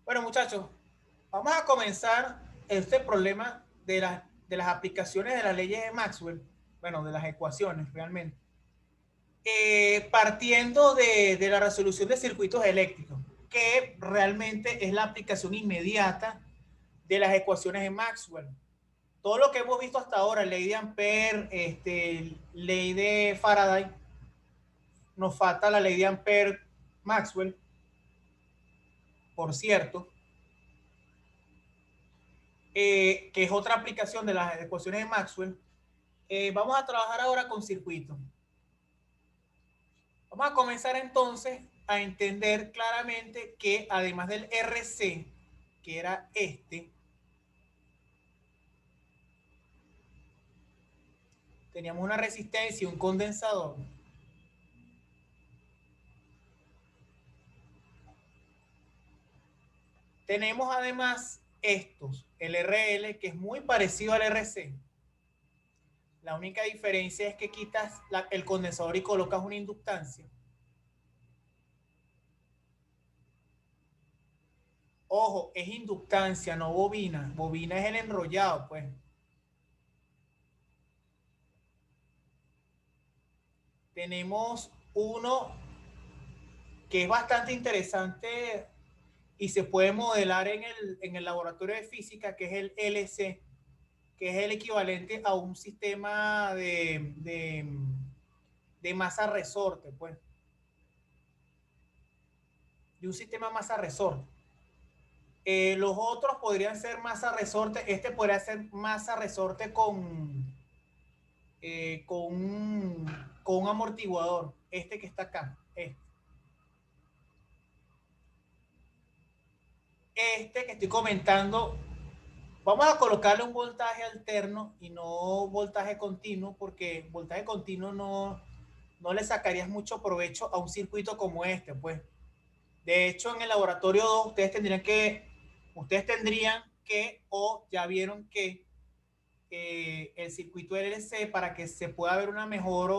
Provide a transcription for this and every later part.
Bueno, muchachos, vamos a comenzar este problema de las aplicaciones de las leyes de Maxwell, bueno, de las ecuaciones realmente, partiendo de la resolución de circuitos eléctricos, que realmente es la aplicación inmediata de las ecuaciones de Maxwell. Todo lo que hemos visto hasta ahora, ley de Ampere, ley de Faraday, nos falta la ley de Ampere Maxwell, por cierto, que es otra aplicación de las ecuaciones de Maxwell. Vamos a trabajar ahora con circuitos. Vamos a comenzar entonces a entender claramente que además del RC, que era teníamos una resistencia y un condensador. Tenemos además estos, el RL, que es muy parecido al RC. La única diferencia es que quitas el condensador y colocas una inductancia. Ojo, es inductancia, no bobina. Bobina es el enrollado, pues. Tenemos uno que es bastante interesante y se puede modelar en el laboratorio de física, que es el LC, que es el equivalente a un sistema de masa resorte, pues, de un sistema masa resorte. Los otros podrían ser masa resorte, este podría ser masa resorte con un amortiguador, este que está acá. Este que estoy comentando, vamos a colocarle un voltaje alterno y no voltaje continuo, porque voltaje continuo no le sacarías mucho provecho a un circuito como este, pues. De hecho, en el laboratorio 2, ustedes tendrían que, o ya vieron que el circuito LLC, para que se pueda ver una mejor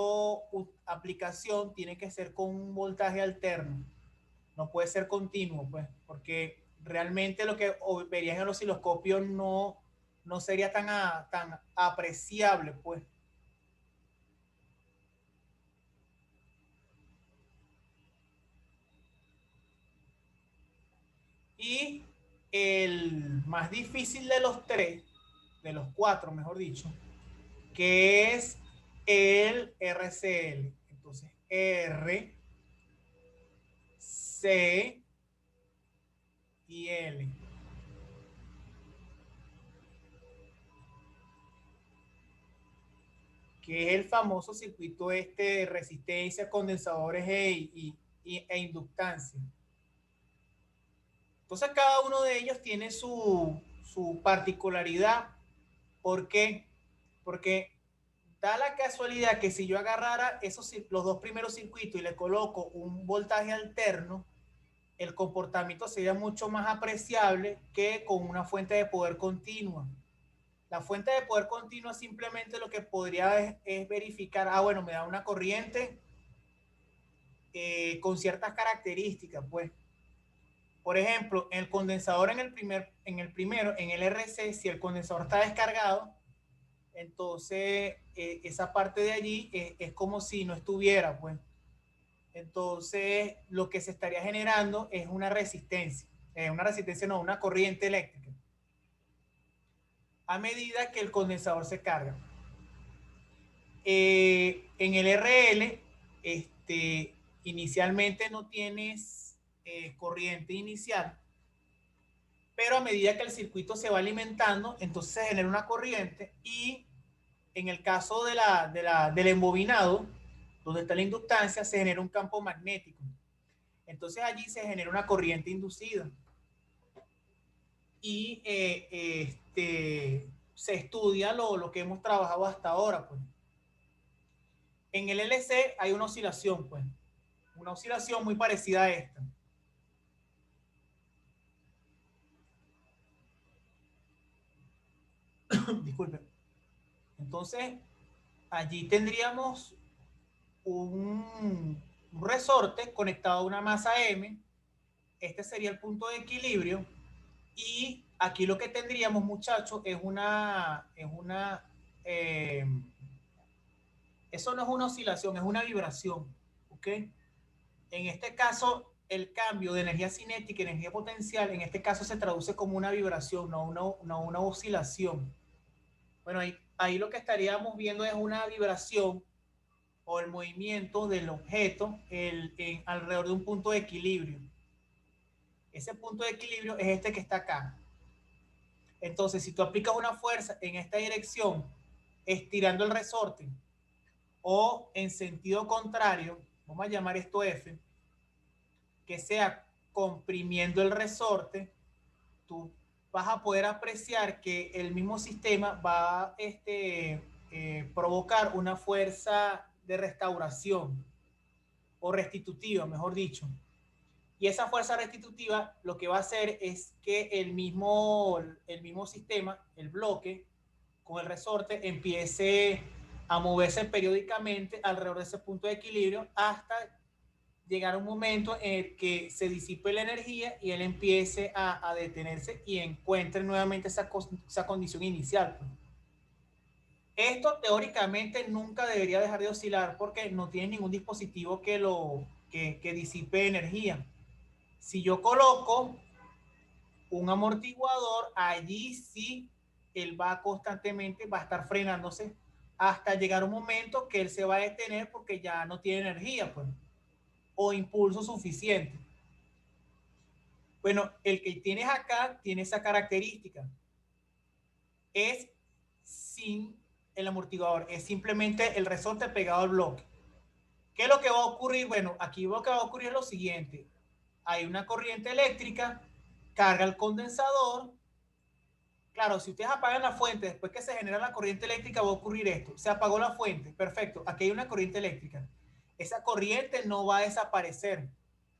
aplicación, tiene que ser con un voltaje alterno. No puede ser continuo, pues, porque realmente lo que verían en el osciloscopio no sería tan apreciable, pues. Y el más difícil de los tres, de los cuatro, mejor dicho, que es el RCL. Entonces, R, C y L, que es el famoso circuito de resistencia, condensadores e inductancia. Entonces cada uno de ellos tiene su particularidad. ¿Por qué? Porque da la casualidad que si yo agarrara los dos primeros circuitos y le coloco un voltaje alterno, el comportamiento sería mucho más apreciable que con una fuente de poder continua. La fuente de poder continua simplemente lo que podría es verificar, bueno, me da una corriente con ciertas características, pues. Por ejemplo, el condensador en el RC, si el condensador está descargado, entonces esa parte de allí es como si no estuviera, pues. Entonces, lo que se estaría generando es una resistencia no, una corriente eléctrica, a medida que el condensador se carga. En el RL, inicialmente no tienes corriente inicial, pero a medida que el circuito se va alimentando, entonces se genera una corriente y en el caso del embobinado, donde está la inductancia, se genera un campo magnético. Entonces allí se genera una corriente inducida y se estudia lo que hemos trabajado hasta ahora, pues. En el LC hay una oscilación muy parecida a esta. Disculpe. Entonces, allí tendríamos un resorte conectado a una masa M. Este sería el punto de equilibrio. Y aquí lo que tendríamos, muchachos, eso no es una oscilación, es una vibración, ¿ok? En este caso, el cambio de energía cinética y energía potencial, en este caso se traduce como una vibración, no una oscilación. Bueno, ahí lo que estaríamos viendo es una vibración o el movimiento del objeto alrededor de un punto de equilibrio. Ese punto de equilibrio es este que está acá. Entonces, si tú aplicas una fuerza en esta dirección, estirando el resorte, o en sentido contrario, vamos a llamar esto F, que sea comprimiendo el resorte, tú vas a poder apreciar que el mismo sistema va a provocar una fuerza de restauración o restitutiva, mejor dicho. Y esa fuerza restitutiva lo que va a hacer es que el mismo sistema, el bloque, con el resorte, empiece a moverse periódicamente alrededor de ese punto de equilibrio hasta llegar a un momento en el que se disipe la energía y él empiece a detenerse y encuentre nuevamente esa condición inicial. Esto teóricamente nunca debería dejar de oscilar porque no tiene ningún dispositivo que disipe energía. Si yo coloco un amortiguador, allí sí él va constantemente, va a estar frenándose hasta llegar un momento que él se va a detener porque ya no tiene energía, pues, o impulso suficiente. Bueno, el que tienes acá tiene esa característica. Es sin el amortiguador, es simplemente el resorte pegado al bloque. ¿Qué es lo que va a ocurrir? Bueno, aquí lo que va a ocurrir es lo siguiente. Hay una corriente eléctrica, carga el condensador. Claro, si ustedes apagan la fuente después que se genera la corriente eléctrica, va a ocurrir esto. Se apagó la fuente, perfecto. Aquí hay una corriente eléctrica. Esa corriente no va a desaparecer.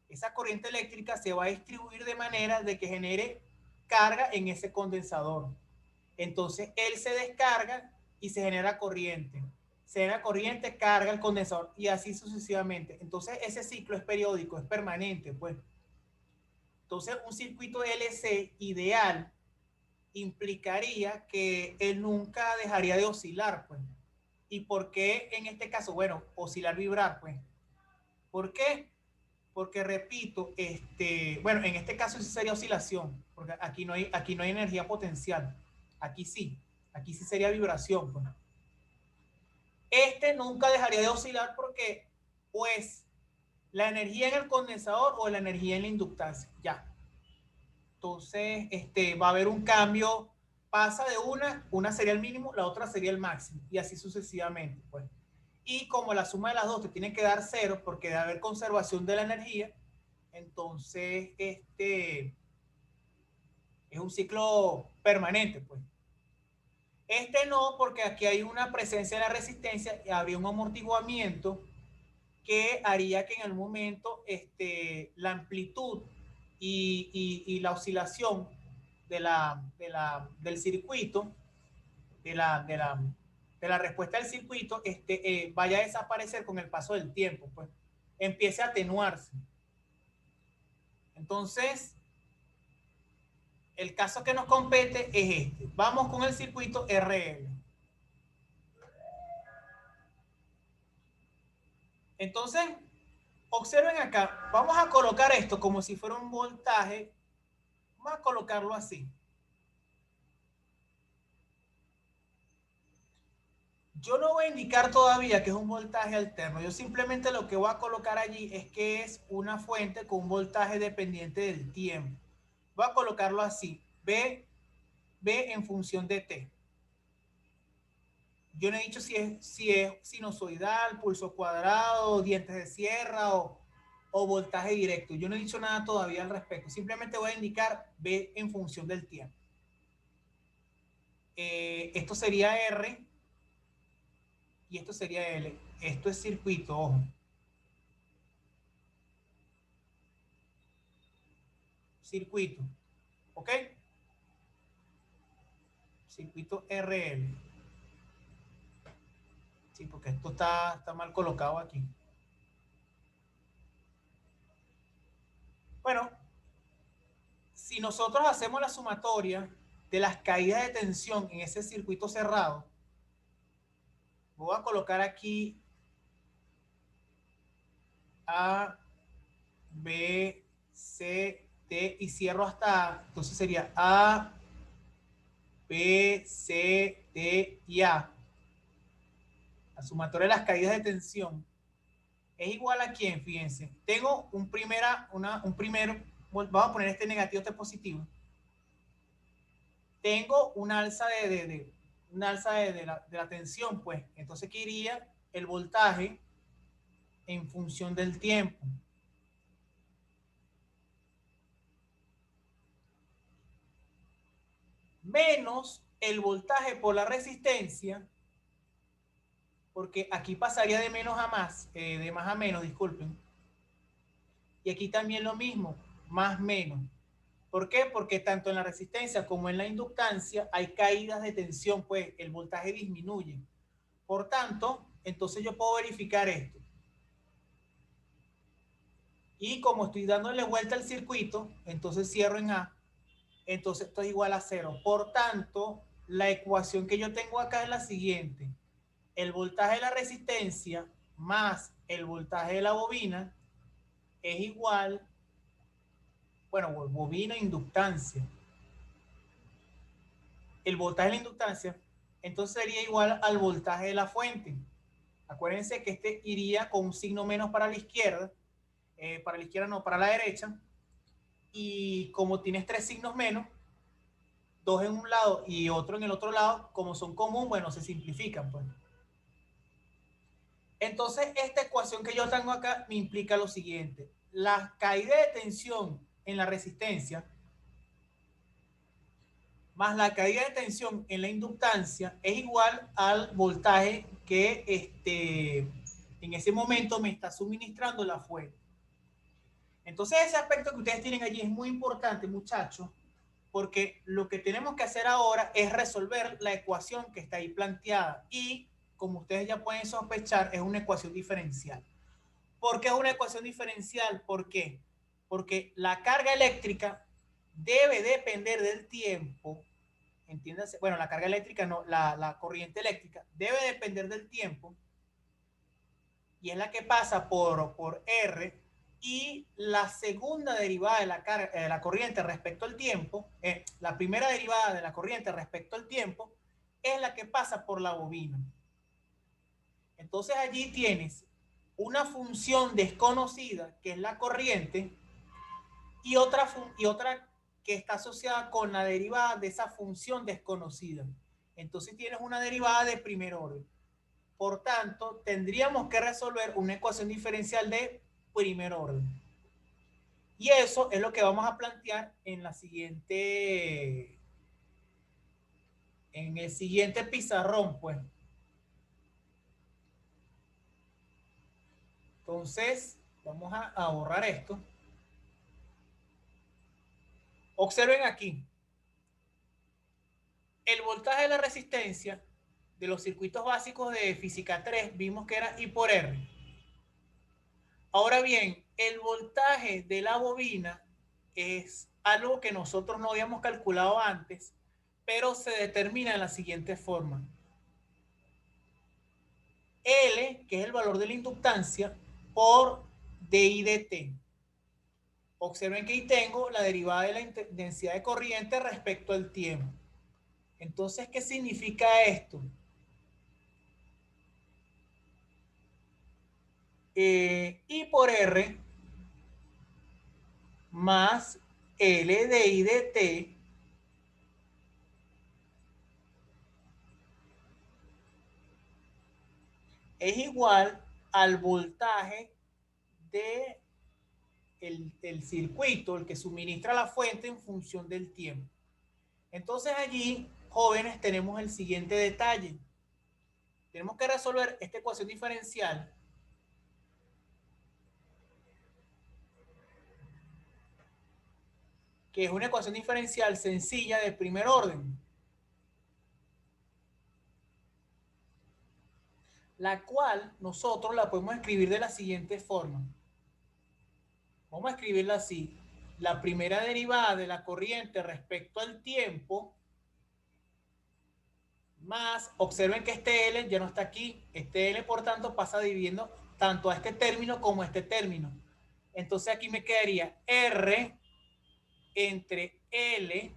Esa corriente eléctrica se va a distribuir de manera de que genere carga en ese condensador. Entonces él se descarga y se genera corriente. Se genera corriente, carga el condensador y así sucesivamente. Entonces ese ciclo es periódico, es permanente, pues. Entonces un circuito LC ideal implicaría que él nunca dejaría de oscilar, pues. ¿Y por qué en este caso? Bueno, oscilar, vibrar, pues. ¿Por qué? Porque repito, bueno, en este caso sí sería oscilación, porque aquí no hay energía potencial. Aquí sí sería vibración, pues. Nunca dejaría de oscilar porque, pues, la energía en el condensador o la energía en la inductancia, ya. Entonces, va a haber un cambio, pasa de una sería el mínimo, la otra sería el máximo, y así sucesivamente, pues. Y como la suma de las dos te tiene que dar cero, porque debe haber conservación de la energía, entonces, es un ciclo permanente, pues. No, porque aquí hay una presencia de la resistencia y habría un amortiguamiento que haría que en el momento la amplitud y la oscilación del circuito, de la respuesta del circuito, vaya a desaparecer con el paso del tiempo, pues empiece a atenuarse. Entonces, el caso que nos compete es este. Vamos con el circuito RL. Entonces, observen acá, vamos a colocar esto como si fuera un voltaje, vamos a colocarlo así. Yo no voy a indicar todavía que es un voltaje alterno, yo simplemente lo que voy a colocar allí es que es una fuente con un voltaje dependiente del tiempo. Voy a colocarlo así, B en función de T. Yo no he dicho si es sinusoidal, pulso cuadrado, dientes de sierra o voltaje directo. Yo no he dicho nada todavía al respecto. Simplemente voy a indicar B en función del tiempo. Esto sería R y esto sería L. Esto es circuito, ojo. Circuito. ¿Ok? Circuito RL. Sí, porque esto está mal colocado aquí. Bueno, si nosotros hacemos la sumatoria de las caídas de tensión en ese circuito cerrado, voy a colocar aquí A, B, C, D y cierro hasta A. Entonces sería A, B, C, D y A. La sumatoria de las caídas de tensión es igual a quién, fíjense. Tengo un primero, vamos a poner este negativo, este positivo. Tengo una alza de la tensión, pues. Entonces, ¿qué iría? El voltaje en función del tiempo. Menos el voltaje por la resistencia, porque aquí pasaría de menos a más, de más a menos, disculpen. Y aquí también lo mismo, más menos. ¿Por qué? Porque tanto en la resistencia como en la inductancia hay caídas de tensión, pues el voltaje disminuye. Por tanto, entonces yo puedo verificar esto. Y como estoy dándole vuelta al circuito, entonces cierro en A, entonces esto es igual a 0. Por tanto, la ecuación que yo tengo acá es la siguiente. El voltaje de la resistencia más el voltaje de la bobina es igual, bueno, bobina inductancia. El voltaje de la inductancia, entonces sería igual al voltaje de la fuente. Acuérdense que este iría con un signo menos para la izquierda, no, para la derecha. Y como tienes tres signos menos, dos en un lado y otro en el otro lado, como son comunes, bueno, se simplifican, pues. Entonces, esta ecuación que yo tengo acá me implica lo siguiente. La caída de tensión en la resistencia más la caída de tensión en la inductancia es igual al voltaje que en ese momento me está suministrando la fuente. Entonces, ese aspecto que ustedes tienen allí es muy importante, muchachos, porque lo que tenemos que hacer ahora es resolver la ecuación que está ahí planteada y, como ustedes ya pueden sospechar, es una ecuación diferencial. ¿Por qué es una ecuación diferencial? ¿Por qué? Porque la carga eléctrica debe depender del tiempo, entiéndase, bueno, la carga eléctrica no, la corriente eléctrica debe depender del tiempo y es la que pasa por R, y la segunda derivada de la corriente respecto al tiempo, la primera derivada de la corriente respecto al tiempo, es la que pasa por la bobina. Entonces allí tienes una función desconocida, que es la corriente, y otra que está asociada con la derivada de esa función desconocida. Entonces tienes una derivada de primer orden. Por tanto, tendríamos que resolver una ecuación diferencial de primer orden. Y eso es lo que vamos a plantear en el siguiente pizarrón, pues. Entonces, vamos a borrar esto. Observen aquí. El voltaje de la resistencia de los circuitos básicos de física 3 vimos que era I por R. Ahora bien, el voltaje de la bobina es algo que nosotros no habíamos calculado antes, pero se determina de la siguiente forma. L, que es el valor de la inductancia, por dI dt. Observen que ahí tengo la derivada de la densidad de corriente respecto al tiempo. Entonces, ¿qué significa esto? I por R más L de I de T es igual al voltaje de el circuito, el que suministra la fuente en función del tiempo. Entonces allí, jóvenes, tenemos el siguiente detalle. Tenemos que resolver esta ecuación diferencial que es una ecuación diferencial sencilla de primer orden, la cual nosotros la podemos escribir de la siguiente forma. Vamos a escribirla así. la primera derivada de la corriente respecto al tiempo, más, observen que este L ya no está aquí, este L por tanto pasa dividiendo tanto a este término como a este término. Entonces aquí me quedaría R entre L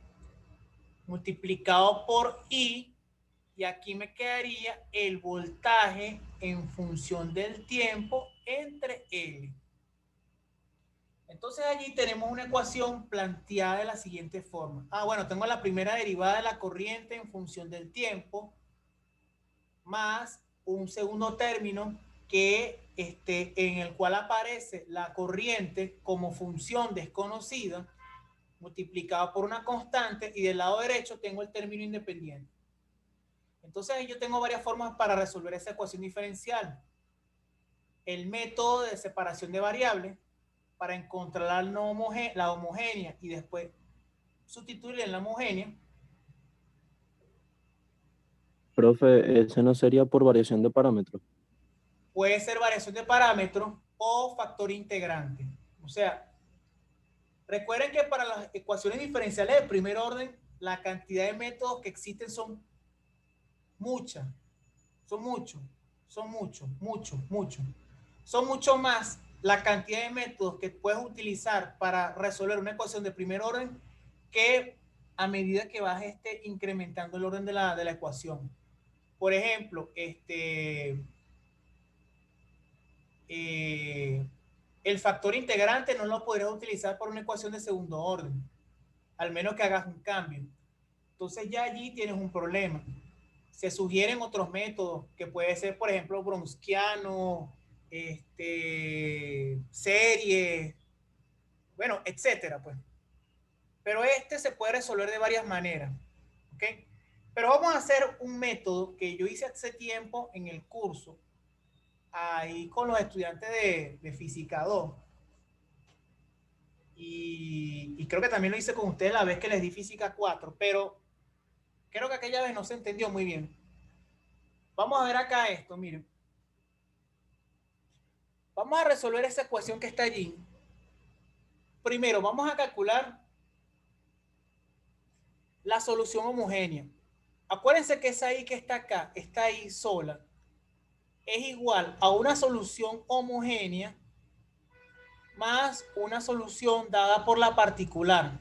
multiplicado por I, y aquí me quedaría el voltaje en función del tiempo entre L. Entonces allí tenemos una ecuación planteada de la siguiente forma. Bueno, tengo la primera derivada de la corriente en función del tiempo, más un segundo término que en el cual aparece la corriente como función desconocida multiplicado por una constante, y del lado derecho tengo el término independiente. Entonces yo tengo varias formas para resolver esa ecuación diferencial. El método de separación de variables para encontrar la homogénea y después sustituirla en la homogénea. Profe, ese no sería por variación de parámetros. Puede ser variación de parámetros o factor integrante. O sea, recuerden que para las ecuaciones diferenciales de primer orden, la cantidad de métodos que existen son muchas. Son muchos. Son mucho más la cantidad de métodos que puedes utilizar para resolver una ecuación de primer orden, que a medida que vas incrementando el orden de la ecuación. Por ejemplo, el factor integrante no lo podrías utilizar por una ecuación de segundo orden, al menos que hagas un cambio. Entonces ya allí tienes un problema. Se sugieren otros métodos, que puede ser, por ejemplo, browniano, serie, bueno, etcétera, pues. Pero se puede resolver de varias maneras, ¿ok? Pero vamos a hacer un método que yo hice hace tiempo en el curso, ahí con los estudiantes de Física 2. Y creo que también lo hice con ustedes la vez que les di Física 4, pero creo que aquella vez no se entendió muy bien. Vamos a ver acá esto, miren. Vamos a resolver esa ecuación que está allí. Primero, vamos a calcular la solución homogénea. Acuérdense que esa I que está acá, está ahí sola, es igual a una solución homogénea más una solución dada por la particular.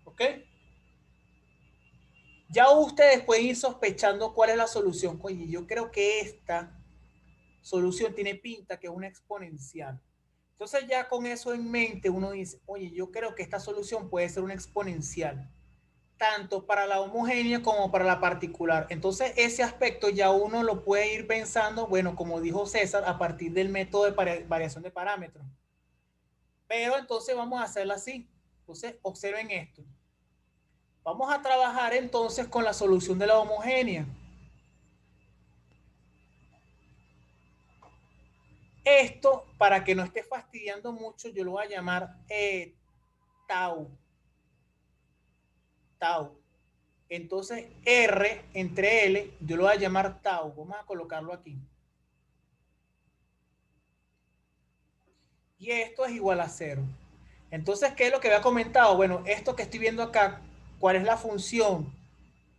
¿Ok? Ya ustedes pueden ir sospechando cuál es la solución. Oye, yo creo que esta solución tiene pinta que es una exponencial. Entonces ya con eso en mente uno dice, oye, yo creo que esta solución puede ser una exponencial, tanto para la homogénea como para la particular. Entonces ese aspecto ya uno lo puede ir pensando, bueno, como dijo César, a partir del método de variación de parámetros. Pero entonces vamos a hacerlo así. Entonces observen esto. Vamos a trabajar entonces con la solución de la homogénea. Esto, para que no esté fastidiando mucho, yo lo voy a llamar tau. Tau. Entonces R entre L, yo lo voy a llamar tau. Vamos a colocarlo aquí. Y esto es igual a 0. Entonces, ¿qué es lo que había comentado? Bueno, esto que estoy viendo acá, ¿cuál es la función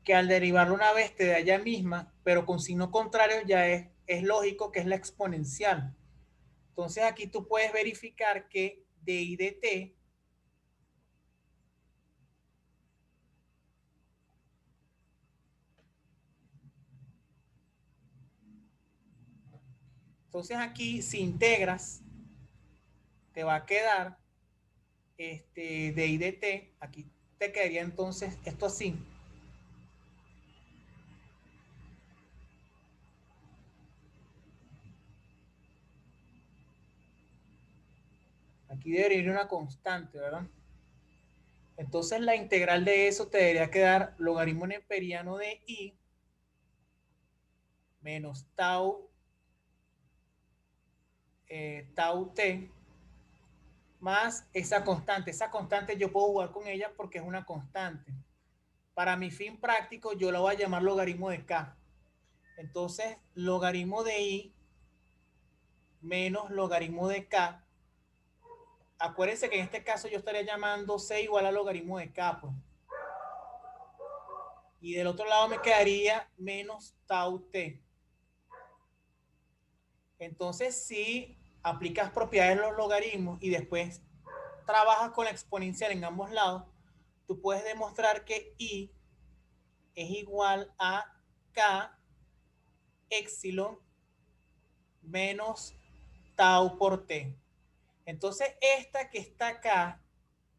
que al derivarlo una vez te da ella misma, pero con signo contrario ya es lógico que es la exponencial? Entonces aquí tú puedes verificar que dy dt entonces aquí si integras te va a quedar dy dt, aquí te quedaría entonces esto así. Aquí debería ir una constante, ¿verdad? Entonces la integral de eso te debería quedar logaritmo neperiano de i menos tau, tau t, más esa constante. Esa constante yo puedo jugar con ella porque es una constante. Para mi fin práctico yo la voy a llamar logaritmo de k. Entonces logaritmo de i menos logaritmo de k Acuérdense que en este caso yo estaría llamando C igual al logaritmo de K, pues. Y del otro lado me quedaría menos tau T. Entonces, si aplicas propiedades de los logaritmos y después trabajas con la exponencial en ambos lados, tú puedes demostrar que I es igual a K epsilon menos tau por T. Entonces, esta que está acá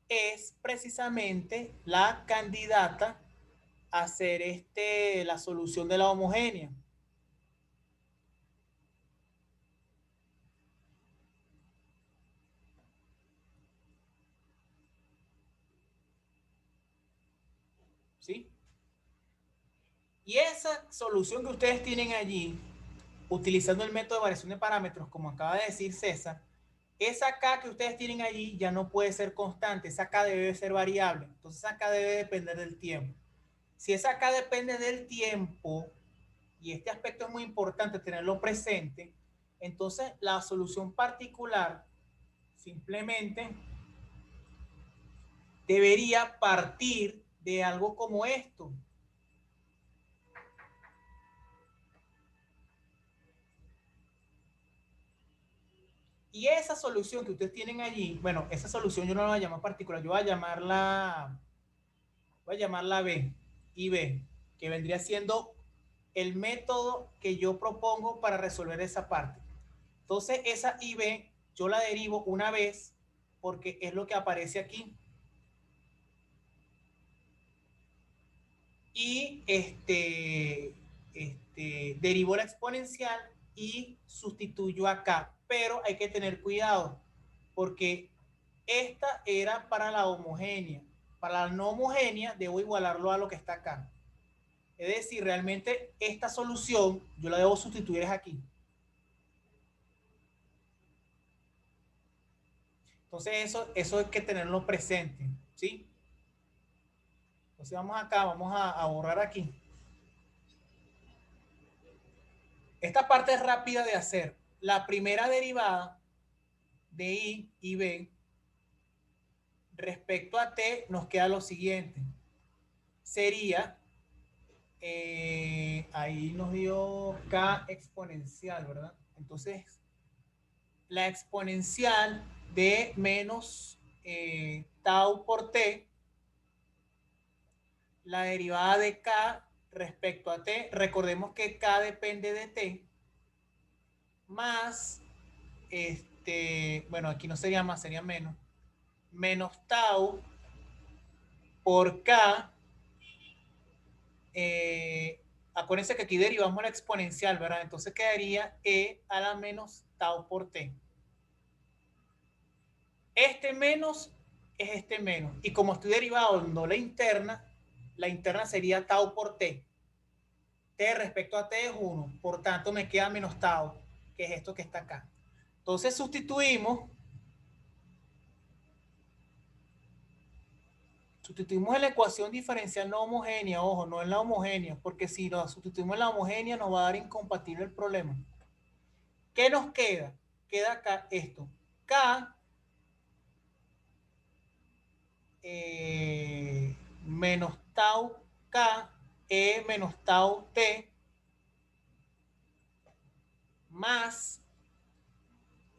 es precisamente la candidata a ser la solución de la homogénea. ¿Sí? Y esa solución que ustedes tienen allí, utilizando el método de variación de parámetros, como acaba de decir César, esa K que ustedes tienen allí ya no puede ser constante, esa K debe ser variable. Entonces esa K debe depender del tiempo. Si esa K depende del tiempo, y este aspecto es muy importante tenerlo presente, entonces la solución particular simplemente debería partir de algo como esto. Y esa solución que ustedes tienen allí, bueno, esa solución yo no la voy a llamar particular, yo voy a llamarla B, IB, que vendría siendo el método que yo propongo para resolver esa parte. Entonces, esa IB yo la derivo una vez porque es lo que aparece aquí. Y derivo la exponencial y sustituyo acá. Pero hay que tener cuidado porque esta era para la homogénea. Para la no homogénea debo igualarlo a lo que está acá. Es decir, realmente esta solución yo la debo sustituir aquí. Entonces eso hay que tenerlo presente, ¿sí? Entonces vamos acá, vamos a borrar aquí. Esta parte es rápida de hacer. La primera derivada de I y B respecto a T nos queda lo siguiente. Sería, ahí nos dio K exponencial, ¿verdad? Entonces, la exponencial de menos tau por T, la derivada de K respecto a T, recordemos que K depende de T, más, bueno, aquí no sería más, sería menos tau por K. Acuérdense que aquí derivamos la exponencial, ¿verdad? Entonces quedaría E a la menos tau por T. Este menos es este menos. Y como estoy derivando la interna sería tau por T. T respecto a T es 1. Por tanto, me queda menos tau, que es esto que está acá. Entonces sustituimos en la ecuación diferencial no homogénea, ojo, no en la homogénea, porque si lo sustituimos en la homogénea nos va a dar incompatible el problema. ¿Qué nos queda? Queda acá esto. K menos tau K, E menos tau T, más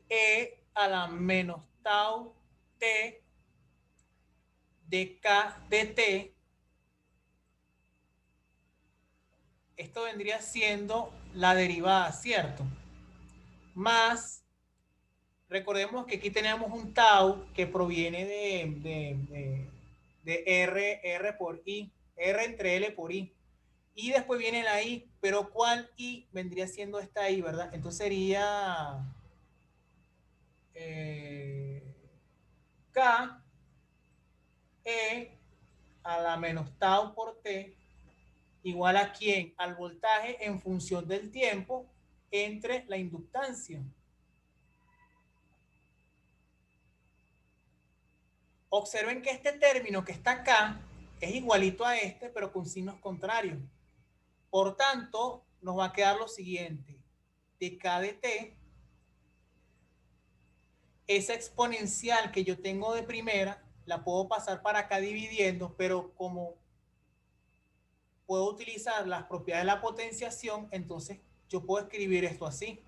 E a la menos tau T de K de T. Esto vendría siendo la derivada, ¿cierto? Más, recordemos que aquí tenemos un tau que proviene de R por I, R entre L por I. Y después viene la I, pero ¿cuál I vendría siendo esta I, verdad? Entonces sería K E a la menos tau por T igual a quién? Al voltaje en función del tiempo entre la inductancia. Observen que este término que está acá es igualito a este, pero con signos contrarios. Por tanto, nos va a quedar lo siguiente. De K de T esa exponencial que yo tengo de primera, la puedo pasar para acá dividiendo, pero como puedo utilizar las propiedades de la potenciación, entonces yo puedo escribir esto así.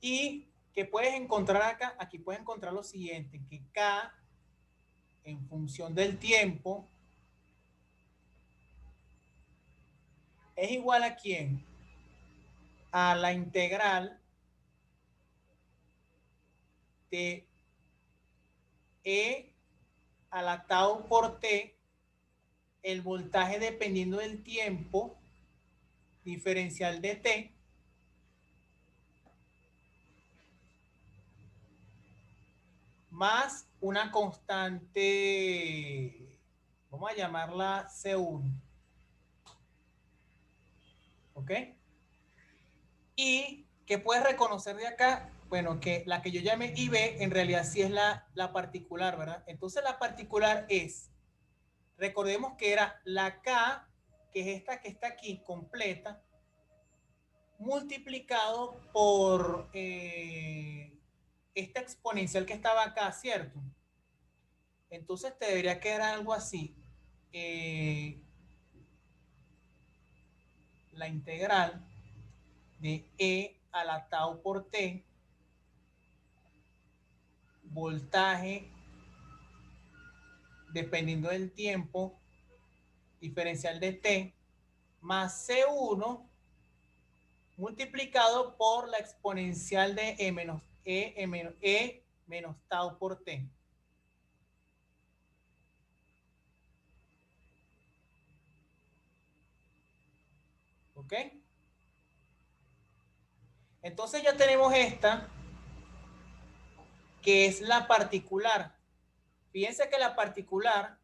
Y que puedes encontrar acá, aquí puedes encontrar lo siguiente, que K en función del tiempo es igual a ¿quién? A la integral de E a la tau por T, el voltaje dependiendo del tiempo diferencial de T, más una constante, vamos a llamarla C1. ¿Ok? Y que puedes reconocer de acá, bueno, que la que yo llamé IB en realidad sí es la particular, ¿verdad? Entonces la particular es, recordemos que era la K, que es esta que está aquí, completa, multiplicado por esta exponencial que estaba acá, ¿cierto? Entonces te debería quedar algo así. La integral de E a la tau por T, voltaje dependiendo del tiempo, diferencial de T, más C1 multiplicado por la exponencial de E menos tau por T. ¿Ok? Entonces ya tenemos esta, que es la particular. Fíjense que la particular,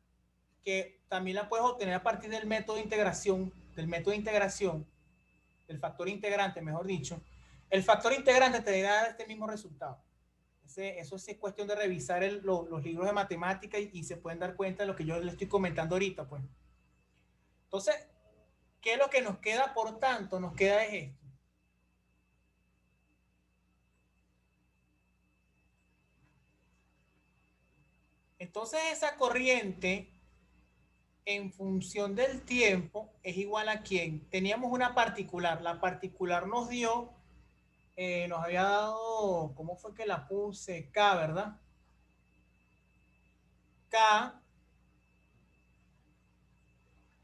que también la puedes obtener a partir del método de integración, del factor integrante, mejor dicho. El factor integrante te da este mismo resultado. Eso sí es cuestión de revisar los libros de matemática y se pueden dar cuenta de lo que yo les estoy comentando ahorita, pues. Entonces, ¿qué es lo que nos queda? Por tanto, nos queda es esto. Entonces, esa corriente en función del tiempo es igual a ¿quién? Teníamos una particular. La particular nos dio, nos había dado, ¿cómo fue que la puse? K, ¿verdad? K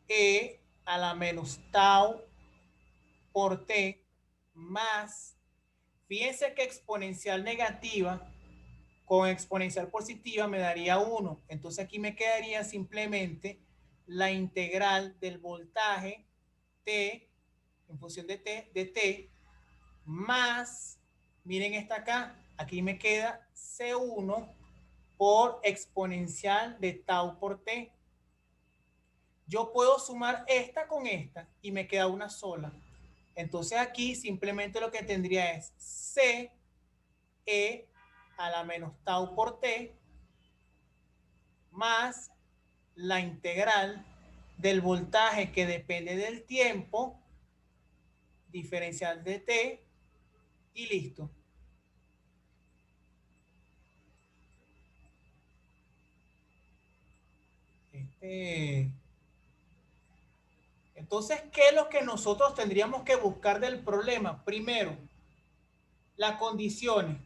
E a la menos tau por T más, fíjense que exponencial negativa con exponencial positiva me daría 1. Entonces aquí me quedaría simplemente la integral del voltaje T en función de T más, miren esta acá, aquí me queda C1 por exponencial de tau por T. Yo puedo sumar esta con esta y me queda una sola. Entonces aquí simplemente lo que tendría es C E a la menos tau por T más la integral del voltaje que depende del tiempo, diferencial de T, y listo. Entonces, ¿qué es lo que nosotros tendríamos que buscar del problema? Primero, las condiciones,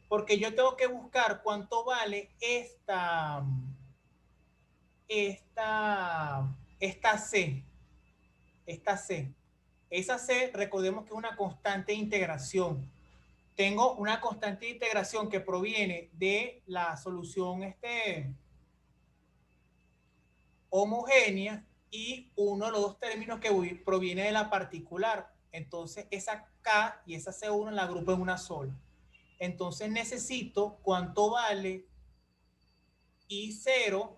porque yo tengo que buscar cuánto vale esta C, esta C. Esa C, recordemos que es una constante de integración. Tengo una constante de integración que proviene de la solución homogénea y uno de los dos términos que proviene de la particular. Entonces, esa K y esa C1 la agrupo en una sola. Entonces, necesito cuánto vale I0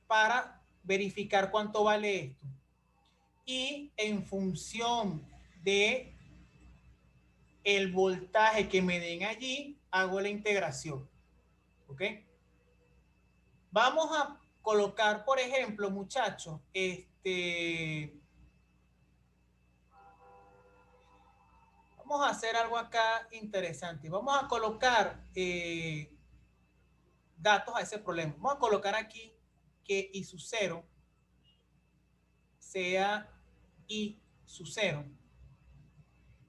para verificar cuánto vale esto. Y en función de el voltaje que me den allí, hago la integración. ¿Ok? Vamos a colocar, por ejemplo, muchachos, vamos a hacer algo acá interesante. Vamos a colocar datos a ese problema. Vamos a colocar aquí que I sub 0 sea I sub 0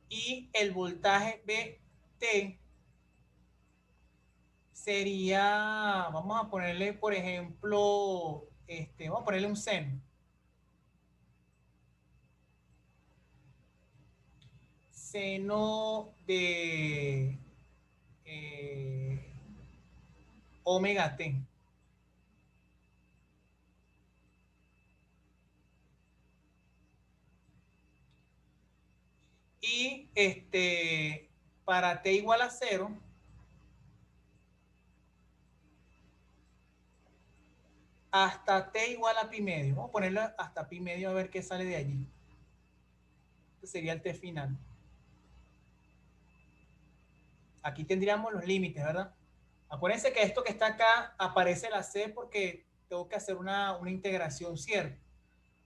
y el voltaje BT sería, vamos a ponerle, por ejemplo, vamos a ponerle un seno. Seno de omega t. Y para t igual a 0, hasta t igual a pi medio. Vamos a ponerlo hasta pi medio a ver qué sale de allí. Este sería el t final. Aquí tendríamos los límites, ¿verdad? Acuérdense que esto que está acá aparece la c porque tengo que hacer una integración, ¿cierto?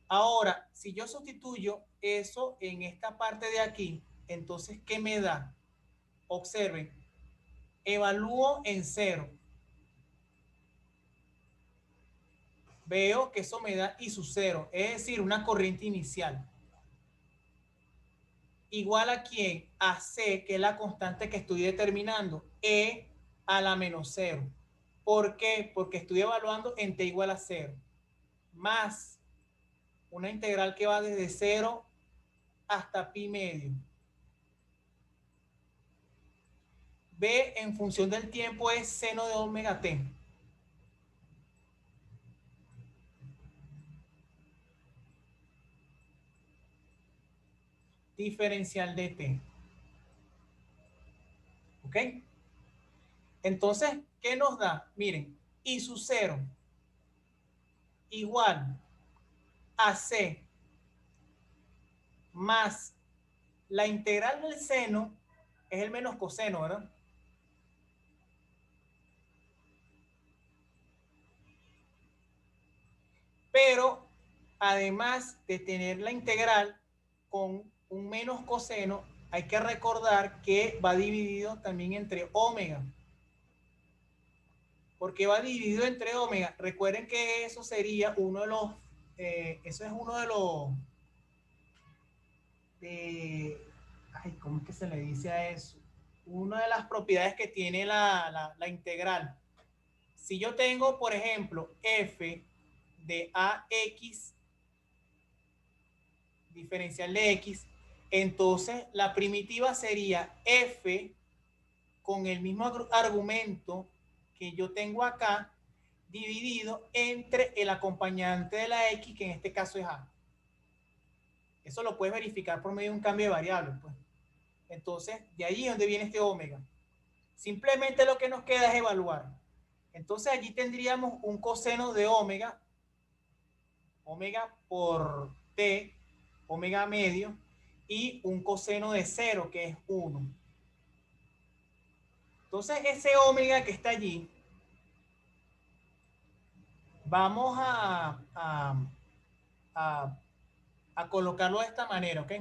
Ahora, si yo sustituyo eso en esta parte de aquí, entonces, ¿qué me da? Observen, evalúo en 0. Veo que eso me da I sub 0, es decir, una corriente inicial. Igual a quién? A C, que es la constante que estoy determinando, E a la menos 0. ¿Por qué? Porque estoy evaluando en T igual a 0, más una integral que va desde 0 hasta pi medio. B en función del tiempo es seno de omega t. Diferencial de t. ¿Ok? Entonces, ¿qué nos da? Miren, I sub 0 igual a C más la integral del seno es el menos coseno, ¿verdad? Pero además de tener la integral con un menos coseno, hay que recordar que va dividido también entre omega. Porque va dividido entre omega. Recuerden que eso sería uno de los, eso es uno de los, ay, ¿cómo es que se le dice a eso? Una de las propiedades que tiene la integral. Si yo tengo, por ejemplo, f de ax diferencial de x, entonces la primitiva sería f con el mismo argumento que yo tengo acá, dividido entre el acompañante de la x, que en este caso es a. Eso lo puedes verificar por medio de un cambio de variable, pues. Entonces, de allí es donde viene este omega. Simplemente lo que nos queda es evaluar. Entonces, allí tendríamos un coseno de omega, omega por t, omega medio, y un coseno de 0, que es 1. Entonces, ese omega que está allí, vamos a colocarlo de esta manera, ¿ok?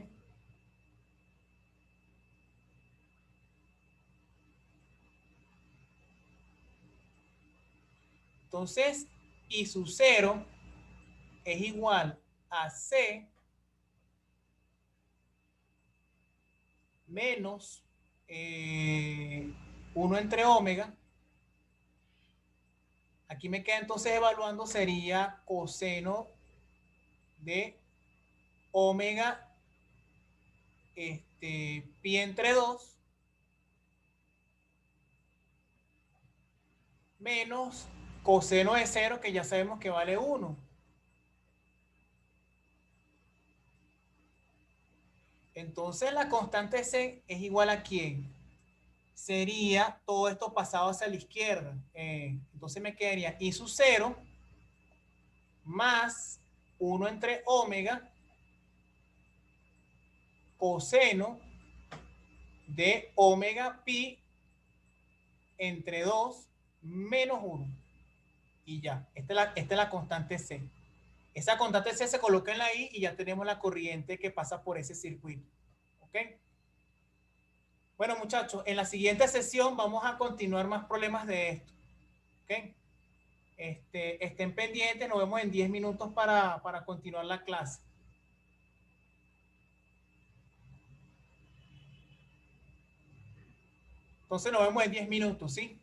Entonces, I sub 0 es igual a C menos 1 entre omega. Aquí me queda entonces evaluando, sería coseno de omega pi entre 2 menos coseno de 0, que ya sabemos que vale 1. Entonces la constante C es igual a ¿quién? Sería todo esto pasado hacia la izquierda. Entonces me quedaría I sub 0 más 1 entre omega coseno de omega pi entre 2 menos 1. y ya. Esta es la constante C. Esa constante C se coloca en la I y ya tenemos la corriente que pasa por ese circuito. ¿Ok? Bueno, muchachos, en la siguiente sesión vamos a continuar más problemas de esto. ¿Ok? Estén pendientes, nos vemos en 10 minutos para continuar la clase. Entonces nos vemos en 10 minutos, ¿sí?